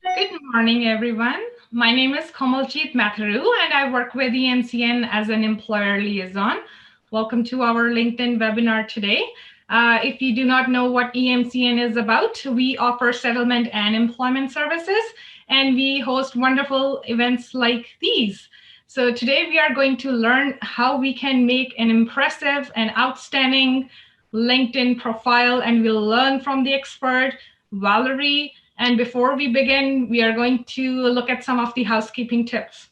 Good morning, everyone. My name is Komaljeet Matharu, and I work with EMCN as an employer liaison. Welcome to our LinkedIn webinar today. If you do not know what EMCN is about, we offer settlement and employment services, and we host wonderful events like these. So today we are going to learn how we can make an impressive and outstanding LinkedIn profile, and we'll learn from the expert, Valerie. And before we begin, we are going to look at some of the housekeeping tips.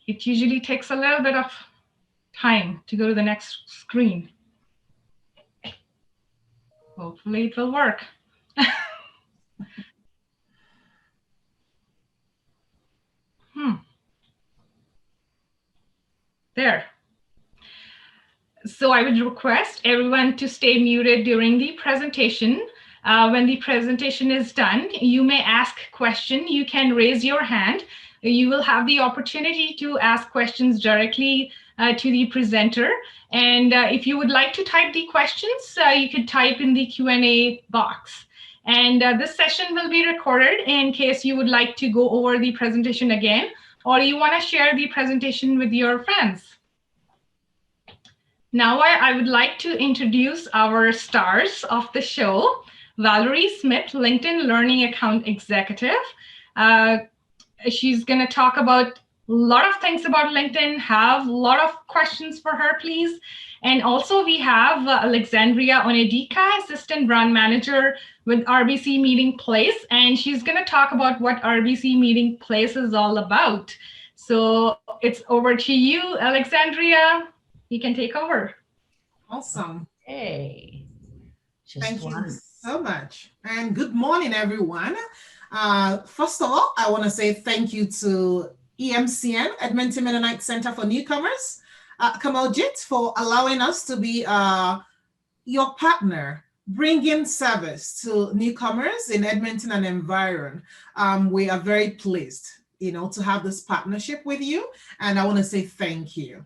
It usually takes a little bit of time to go to the next screen. Hopefully it will work. There. So I would request everyone to stay muted during the presentation. When the presentation is done, you may ask question. You can raise your hand. You will have the opportunity to ask questions directly to the presenter. And if you would like to type the questions, you could type in the Q&A box. And this session will be recorded in case you would like to go over the presentation again, or you want to share the presentation with your friends. Now I would like to introduce our stars of the show. Valerie Smith, LinkedIn Learning Account Executive. She's going to talk about a lot of things about LinkedIn, have a lot of questions for her, please. And also we have Alexandria Onyedika, Assistant Brand Manager with RBC Meeting Place, and she's going to talk about what RBC Meeting Place is all about. So it's over to you, Alexandria. You can take over. Awesome. Hey, Thank you so much. And good morning, everyone. First of all, I want to say thank you to EMCN, Edmonton Mennonite Center for Newcomers, Komaljeet, for allowing us to be your partner, bringing service to newcomers in Edmonton and environ. We are very pleased, to have this partnership with you, and I want to say thank you.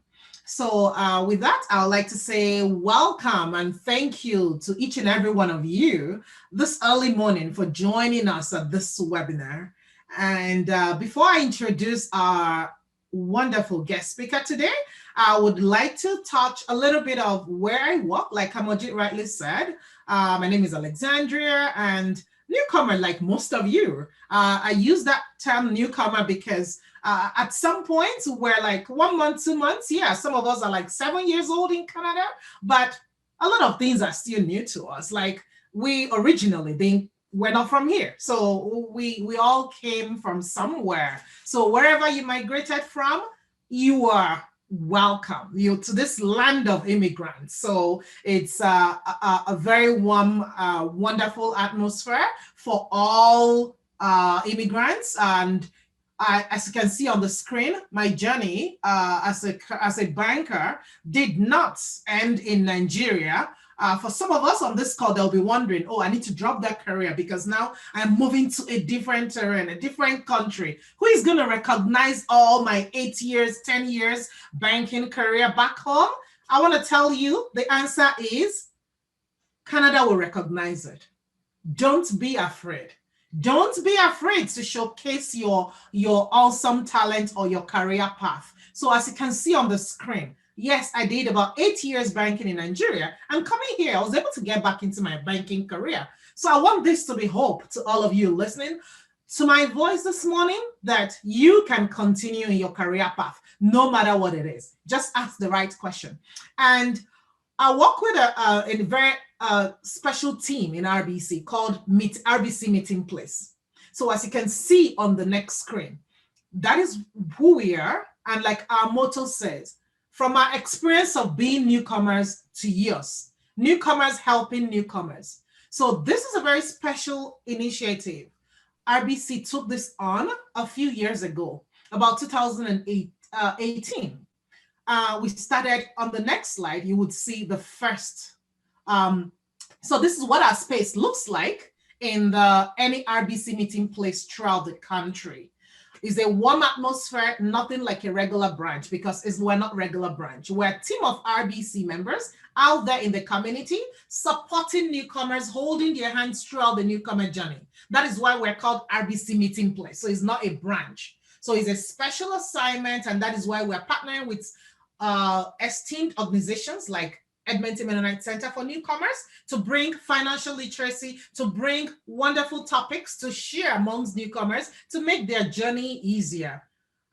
So with that, I would like to say welcome and thank you to each and every one of you this early morning for joining us at this webinar. And before I introduce our wonderful guest speaker today, I would like to touch a little bit of where I work, like Komaljeet rightly said. My name is Alexandria, and newcomer like most of you. I use that term newcomer because at some point we're like 1 month, 2 months. Yeah, some of us are like 7 years old in Canada, but a lot of things are still new to us. Like we originally, we're not from here. So we all came from somewhere. So wherever you migrated from, you are welcome to this land of immigrants. So it's a very warm, wonderful atmosphere for all immigrants. And as you can see on the screen, my journey as a banker did not end in Nigeria. For some of us on this call, they'll be wondering, oh, I need to drop that career because now I'm moving to a different terrain, a different country. Who is going to recognize all my 8 years, 10 years banking career back home? I want to tell you the answer is Canada will recognize it. Don't be afraid. Don't be afraid to showcase your awesome talent or your career path. So as you can see on the screen, yes, I did about 8 years banking in Nigeria. And coming here, I was able to get back into my banking career. So I want this to be hope to all of you listening to my voice this morning that you can continue in your career path, no matter what it is. Just ask the right question. And I work with a very special team in RBC called RBC Meeting Place. So as you can see on the next screen, that is who we are. And like our motto says, from our experience of being newcomers to years, newcomers helping newcomers. So this is a very special initiative. RBC took this on a few years ago, about 2018. We started on the next slide, you would see the first. So this is what our space looks like in any RBC meeting place throughout the country. It's a warm atmosphere, nothing like a regular branch, because we're not regular branch. We're a team of RBC members out there in the community, supporting newcomers, holding their hands throughout the newcomer journey. That is why we're called RBC Meeting Place. So it's not a branch. So it's a special assignment, and that is why we're partnering with esteemed organizations like Edmonton Mennonite Center for Newcomers to bring financial literacy, to bring wonderful topics to share amongst newcomers to make their journey easier.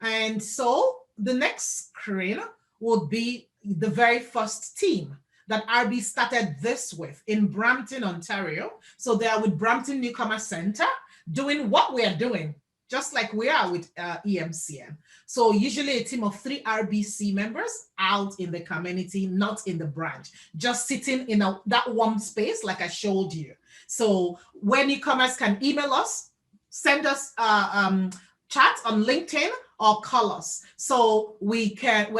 And so the next screen would be the very first team that RB started this with in Brampton, Ontario. So they are with Brampton Newcomer Center doing what we are doing, just like we are with EMCN. So usually a team of 3 RBC members out in the community, not in the branch, just sitting in that warm space like I showed you. So when newcomers can email us, send us chat on LinkedIn or call us. So we're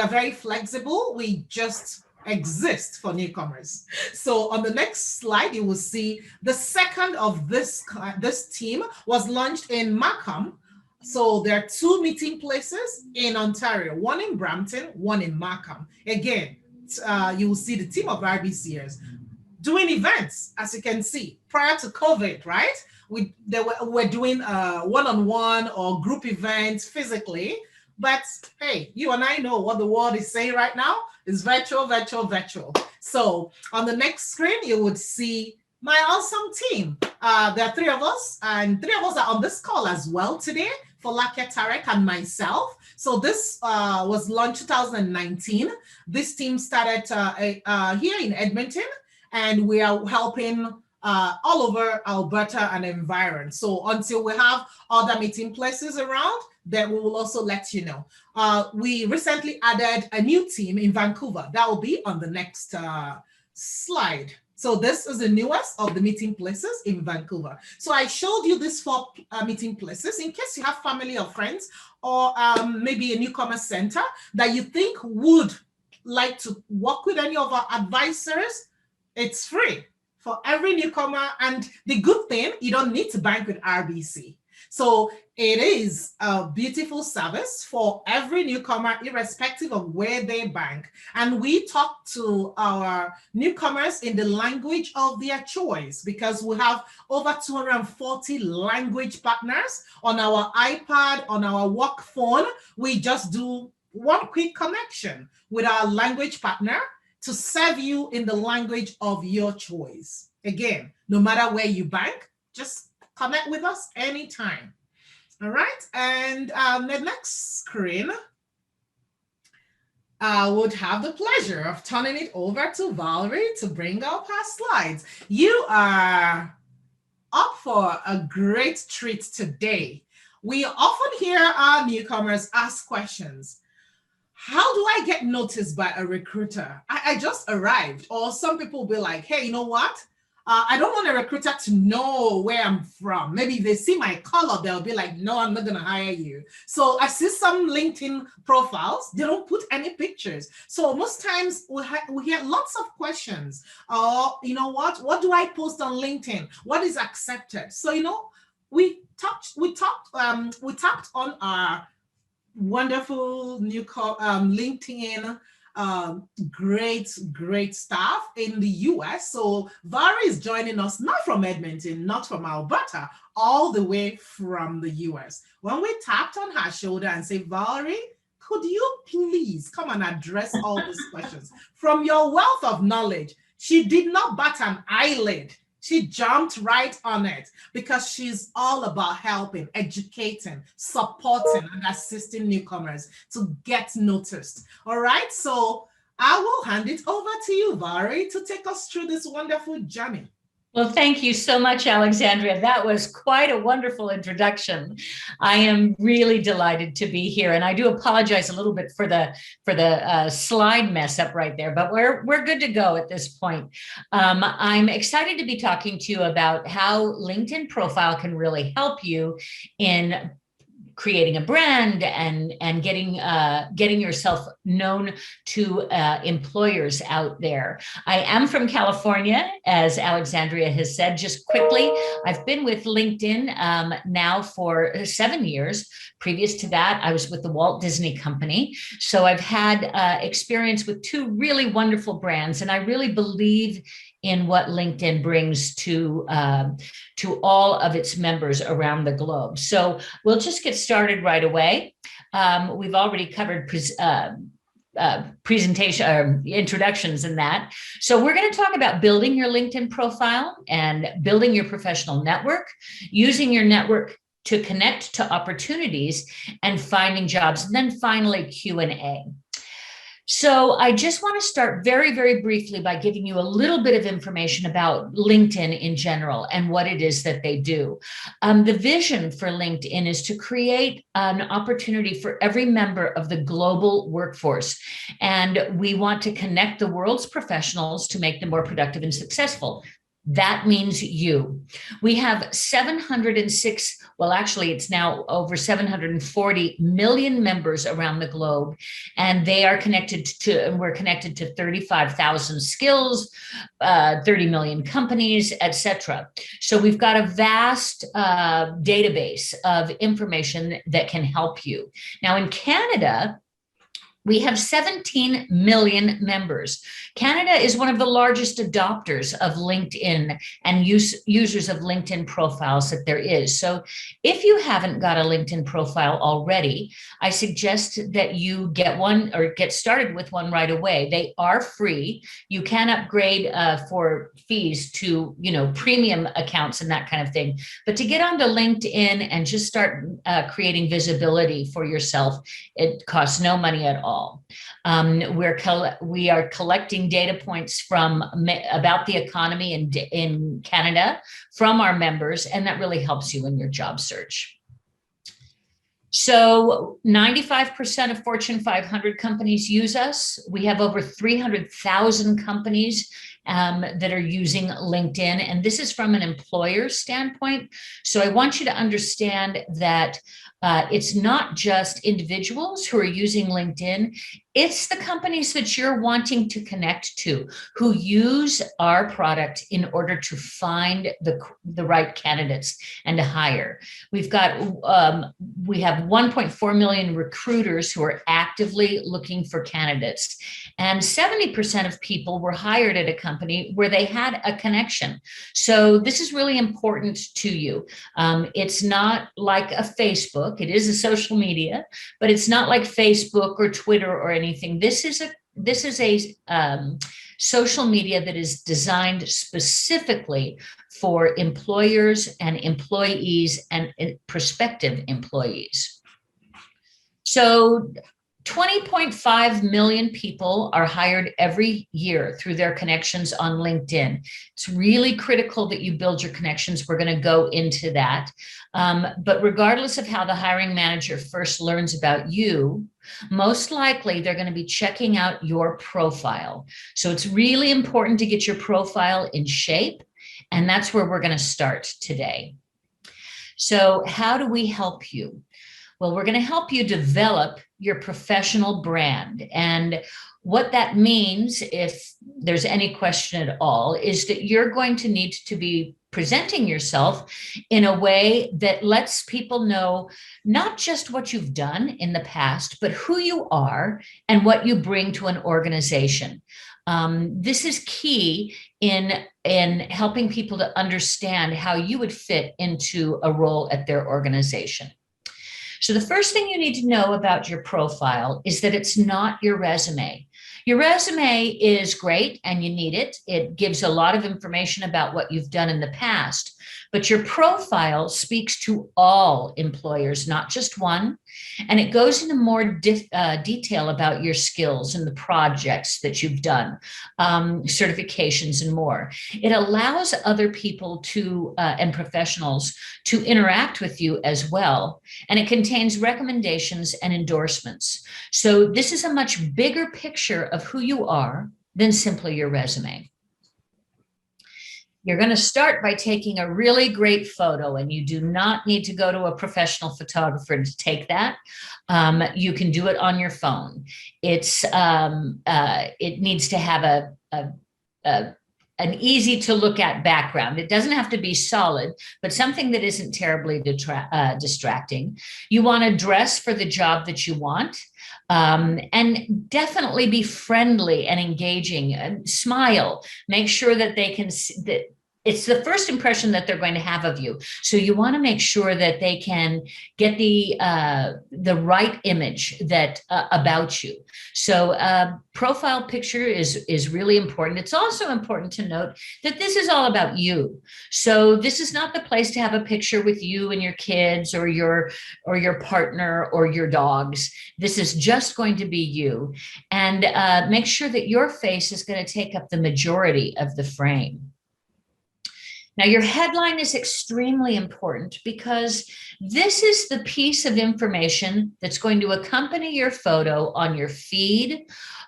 very flexible. We just exist for newcomers. So on the next slide, you will see the second of this team was launched in Markham. So there are 2 meeting places in Ontario, one in Brampton, one in Markham. Again, you will see the team of RBCers doing events, as you can see, prior to COVID, right? We're doing one-on-one or group events physically. But hey, you and I know what the world is saying right now is virtual, virtual, virtual. So on the next screen, you would see my awesome team. There are 3 of us, and 3 of us are on this call as well today, Falakia, Tarek, and myself. So this was launched 2019. This team started here in Edmonton, and we are helping all over Alberta and environ. So until we have other meeting places around, then we will also let you know. We recently added a new team in Vancouver. That will be on the next slide. So this is the newest of the meeting places in Vancouver. So I showed you these 4 meeting places in case you have family or friends or maybe a newcomer center that you think would like to work with any of our advisors. It's free for every newcomer. And the good thing, you don't need to bank with RBC. So it is a beautiful service for every newcomer, irrespective of where they bank. And we talk to our newcomers in the language of their choice, because we have over 240 language partners on our iPad, on our work phone. We just do one quick connection with our language partner to serve you in the language of your choice. Again, no matter where you bank, just connect with us anytime. All right, and the next screen, I would have the pleasure of turning it over to Valerie to bring up her slides. You are up for a great treat today. We often hear our newcomers ask questions. How do I get noticed by a recruiter? I just arrived. Or some people will be like, hey, you know what? I don't want a recruiter to know where I'm from. Maybe if they see my color, they'll be like, no, I'm not going to hire you. So I see some LinkedIn profiles, they don't put any pictures. So most times we hear lots of questions. You know what do I post on LinkedIn? What is accepted? So, you know, we tapped on our wonderful new LinkedIn great staff in the US. So Valerie is joining us not from Edmonton, not from Alberta, all the way from the US. When we tapped on her shoulder and said, Valerie, could you please come and address all these questions? From your wealth of knowledge, she did not bat an eyelid. She jumped right on it because she's all about helping, educating, supporting, and assisting newcomers to get noticed. All right, so I will hand it over to you, Valerie, to take us through this wonderful journey. Well, thank you so much, Alexandria. That was quite a wonderful introduction. I am really delighted to be here, and I do apologize a little bit for the slide mess up right there, but we're good to go at this point. I'm excited to be talking to you about how LinkedIn profile can really help you in creating a brand and getting yourself known to employers out there. I am from California, as Alexandria has said. Just quickly, I've been with LinkedIn now for 7 years. Previous to that, I was with the Walt Disney Company. So I've had experience with two really wonderful brands, and I really believe in what LinkedIn brings to all of its members around the globe. So we'll just get started right away. We've already covered presentation or introductions in that. So we're going to talk about building your LinkedIn profile and building your professional network, using your network to connect to opportunities and finding jobs, and then finally Q&A. So I just want to start very, very briefly by giving you a little bit of information about LinkedIn in general and what it is that they do. The vision for LinkedIn is to create an opportunity for every member of the global workforce. And we want to connect the world's professionals to make them more productive and successful. That means you. We have 706, well, actually, it's now over 740 million members around the globe, and they are connected to, and we're connected to 35,000 skills, 30 million companies, etc. So we've got a vast database of information that can help you. Now, in Canada, we have 17 million members. Canada is one of the largest adopters of LinkedIn and users of LinkedIn profiles that there is. So if you haven't got a LinkedIn profile already, I suggest that you get one or get started with one right away. They are free. You can upgrade for fees to, premium accounts and that kind of thing. But to get onto LinkedIn and just start creating visibility for yourself, it costs no money at all. We are collecting data points from about the economy in Canada from our members, and that really helps you in your job search. So 95% of Fortune 500 companies use us. We have over 300,000 companies that are using LinkedIn, and this is from an employer standpoint. So I want you to understand that it's not just individuals who are using LinkedIn. It's the companies that you're wanting to connect to who use our product in order to find the right candidates and to hire. We have 1.4 million recruiters who are actively looking for candidates. And 70% of people were hired at a company where they had a connection. So this is really important to you. It's not like a Facebook. It is a social media, but it's not like Facebook or Twitter or anything. This is a social media that is designed specifically for employers and employees and prospective employees. So 20.5 million people are hired every year through their connections on LinkedIn. It's really critical that you build your connections. We're going to go into that. But regardless of how the hiring manager first learns about you, most likely they're going to be checking out your profile. So it's really important to get your profile in shape. And that's where we're going to start today. So how do we help you? Well, we're going to help you develop your professional brand. And what that means, if there's any question at all, is that you're going to need to be presenting yourself in a way that lets people know not just what you've done in the past, but who you are and what you bring to an organization. This is key in helping people to understand how you would fit into a role at their organization. So the first thing you need to know about your profile is that it's not your resume. Your resume is great and you need it. It gives a lot of information about what you've done in the past, but your profile speaks to all employers, not just one. And it goes into more detail about your skills and the projects that you've done, certifications and more. It allows other people to and professionals to interact with you as well. And it contains recommendations and endorsements. So this is a much bigger picture of who you are than simply your resume. You're going to start by taking a really great photo, and you do not need to go to a professional photographer to take that. You can do it on your phone. It needs to have an easy to look at background. It doesn't have to be solid, but something that isn't terribly distracting. You want to dress for the job that you want. And definitely be friendly and engaging, and smile. Make sure that they can see that it's the first impression that they're going to have of you. So you want to make sure that they can get the right image that about you. So profile picture is really important. It's also important to note that this is all about you. So this is not the place to have a picture with you and your kids or your partner or your dogs. This is just going to be you. And make sure that your face is going to take up the majority of the frame. Now, your headline is extremely important because this is the piece of information that's going to accompany your photo on your feed.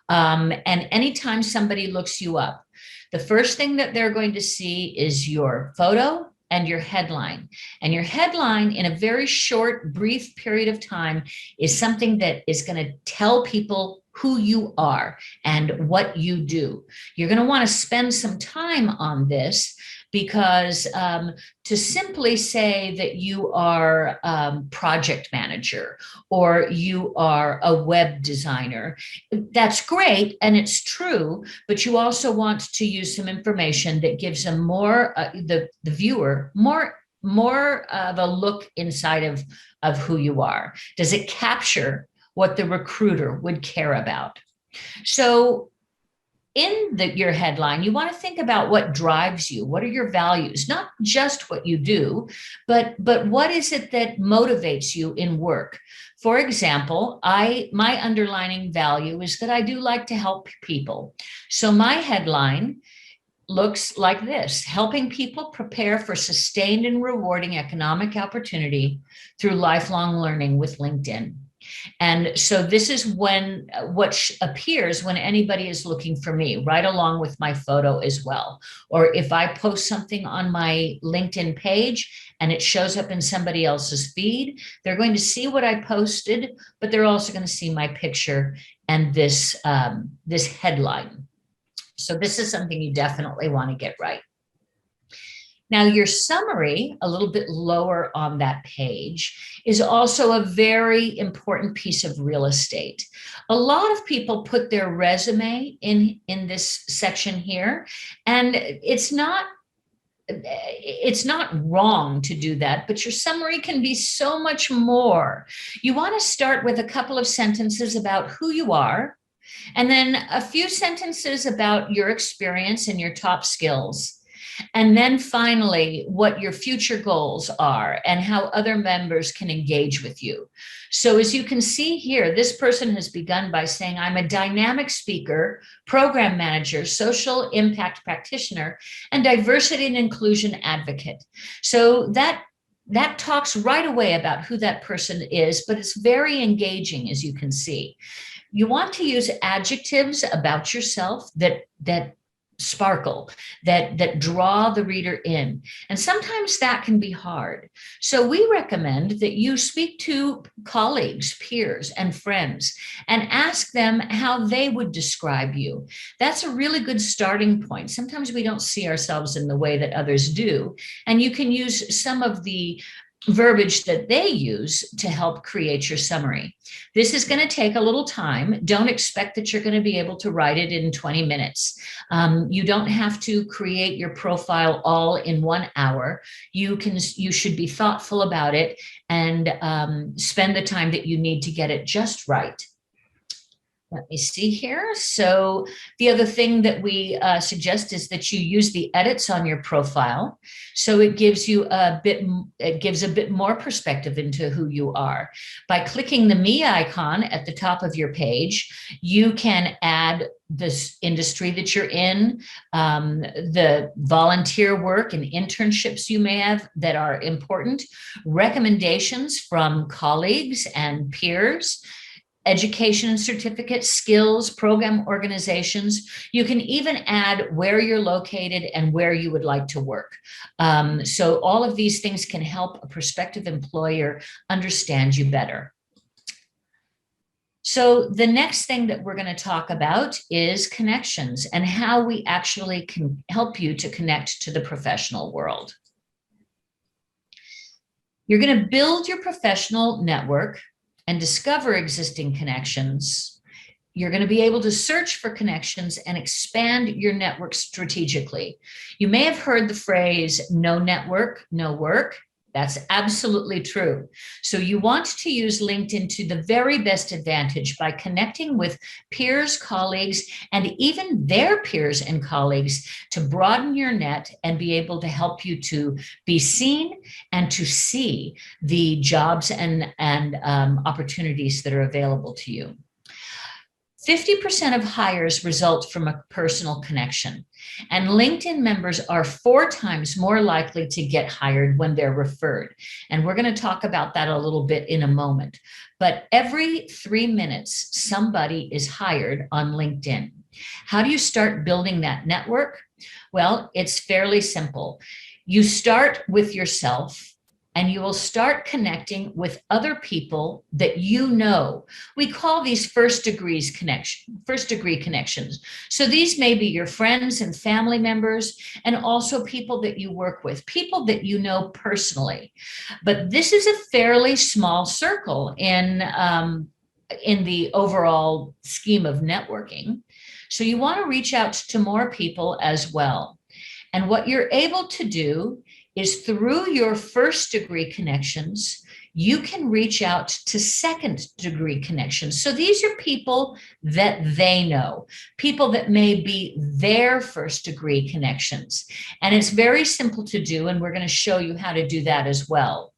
And anytime somebody looks you up, the first thing that they're going to see is your photo and your headline. And your headline, in a very short, brief period of time, is something that is going to tell people who you are and what you do. You're going to want to spend some time on this, because to simply say that you are project manager or you are a web designer, that's great and it's true, but you also want to use some information that gives them more, the viewer, more of a look inside of who you are. Does it capture what the recruiter would care about? So in your headline, you want to think about what drives you. What are your values? Not just what you do, but what is it that motivates you in work? For example, my underlining value is that I do like to help people. So my headline looks like this: helping people prepare for sustained and rewarding economic opportunity through lifelong learning with LinkedIn. And so this is what appears when anybody is looking for me, right along with my photo as well. Or if I post something on my LinkedIn page and it shows up in somebody else's feed, they're going to see what I posted, but they're also going to see my picture and this headline. So this is something you definitely want to get right. Now, your summary, a little bit lower on that page, is also a very important piece of real estate. A lot of people put their resume in this section here, and it's not wrong to do that, but your summary can be so much more. You want to start with a couple of sentences about who you are, and then a few sentences about your experience and your top skills. And then finally, what your future goals are and how other members can engage with you. So as you can see here, this person has begun by saying, I'm a dynamic speaker, program manager, social impact practitioner, and diversity and inclusion advocate. So that talks right away about who that person is, but it's very engaging, as you can see. You want to use adjectives about yourself that sparkle, that draw the reader in. And sometimes that can be hard. So we recommend that you speak to colleagues, peers, and friends and ask them how they would describe you. That's a really good starting point. Sometimes we don't see ourselves in the way that others do. And you can use some of the verbiage that they use to help create your summary. This is going to take a little time. Don't expect that you're going to be able to write it in 20 minutes. You don't have to create your profile all in 1 hour. You should be thoughtful about it and spend the time that you need to get it just right. Let me see here. So the other thing that we suggest is that you use the edits on your profile. So it gives you a bit more perspective into who you are. By clicking the me icon at the top of your page, you can add this industry that you're in, the volunteer work and internships you may have that are important, recommendations from colleagues and peers. education and certificates, skills, program organizations. You can even add where you're located and where you would like to work. So all of these things can help a prospective employer understand you better. So the next thing that we're going to talk about is connections and how we actually can help you to connect to the professional world. You're going to build your professional network and discover existing connections. You're going to be able to search for connections and expand your network strategically. You may have heard the phrase, no network, no work. That's absolutely true. So you want to use LinkedIn to the very best advantage by connecting with peers, colleagues, and even their peers and colleagues to broaden your net and be able to help you to be seen and to see the jobs and opportunities that are available to you. 50% of hires result from a personal connection, and LinkedIn members are 4 times more likely to get hired when they're referred. And we're going to talk about that a little bit in a moment. But every 3 minutes, somebody is hired on LinkedIn. How do you start building that network? Well, it's fairly simple. You start with yourself, and you will start connecting with other people that you know. We call these first degree connections. So these may be your friends and family members, and also people that you work with, people that you know personally. But this is a fairly small circle in the overall scheme of networking. So you want to reach out to more people as well. And what you're able to do is through your first degree connections, you can reach out to second degree connections. So these are people that they know, people that may be their first degree connections. And it's very simple to do, and we're going to show you how to do that as well.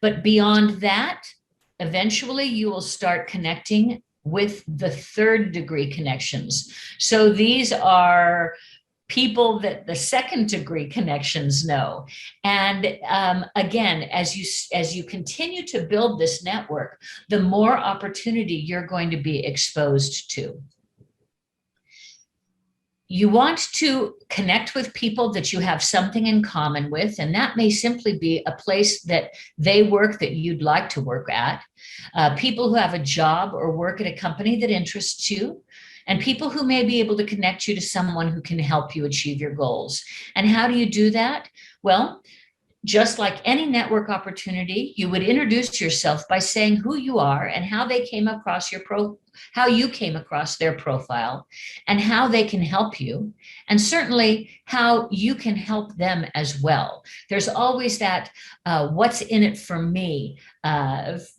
But beyond that, eventually you will start connecting with the third degree connections. So these are people that the second degree connections know. And again, as you continue to build this network, the more opportunity you're going to be exposed to. You want to connect with people that you have something in common with, and that may simply be a place that they work that you'd like to work at, people who have a job or work at a company that interests you, and people who may be able to connect you to someone who can help you achieve your goals. And how do you do that? Well, just like any network opportunity, you would introduce yourself by saying who you are and how they came across how you came across their profile, and how they can help you, and certainly how you can help them as well. There's always that what's in it for me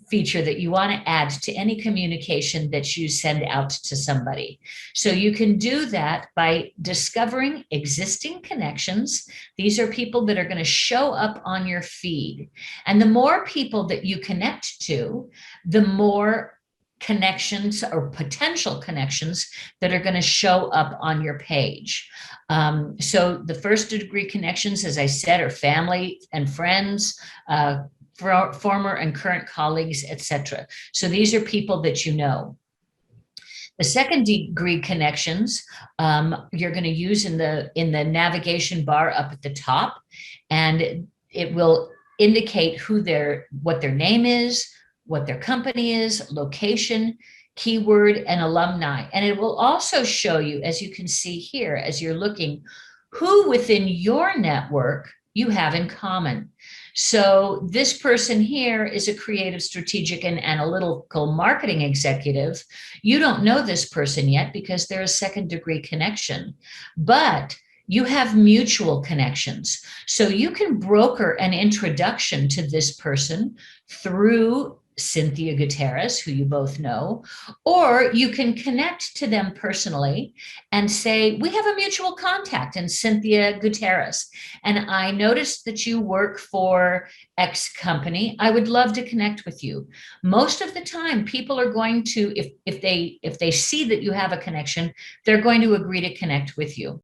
feature that you want to add to any communication that you send out to somebody. So you can do that by discovering existing connections. These are people that are going to show up on your feed. And the more people that you connect to, the more connections or potential connections that are going to show up on your page. So the first degree connections, as I said, are family and friends, former and current colleagues, etc. So these are people that you know. The second degree connections you're going to use in the navigation bar up at the top, and it will indicate what their name is, what their company is, location, keyword, and alumni. And it will also show you, as you can see here, as you're looking, who within your network you have in common. So this person here is a creative, strategic, and analytical marketing executive. You don't know this person yet because they're a second degree connection, but you have mutual connections. So you can broker an introduction to this person through Cynthia Gutierrez, who you both know, or you can connect to them personally and say, we have a mutual contact in Cynthia Gutierrez, and I noticed that you work for X company. I would love to connect with you. Most of the time, people are going to, if they see that you have a connection, they're going to agree to connect with you.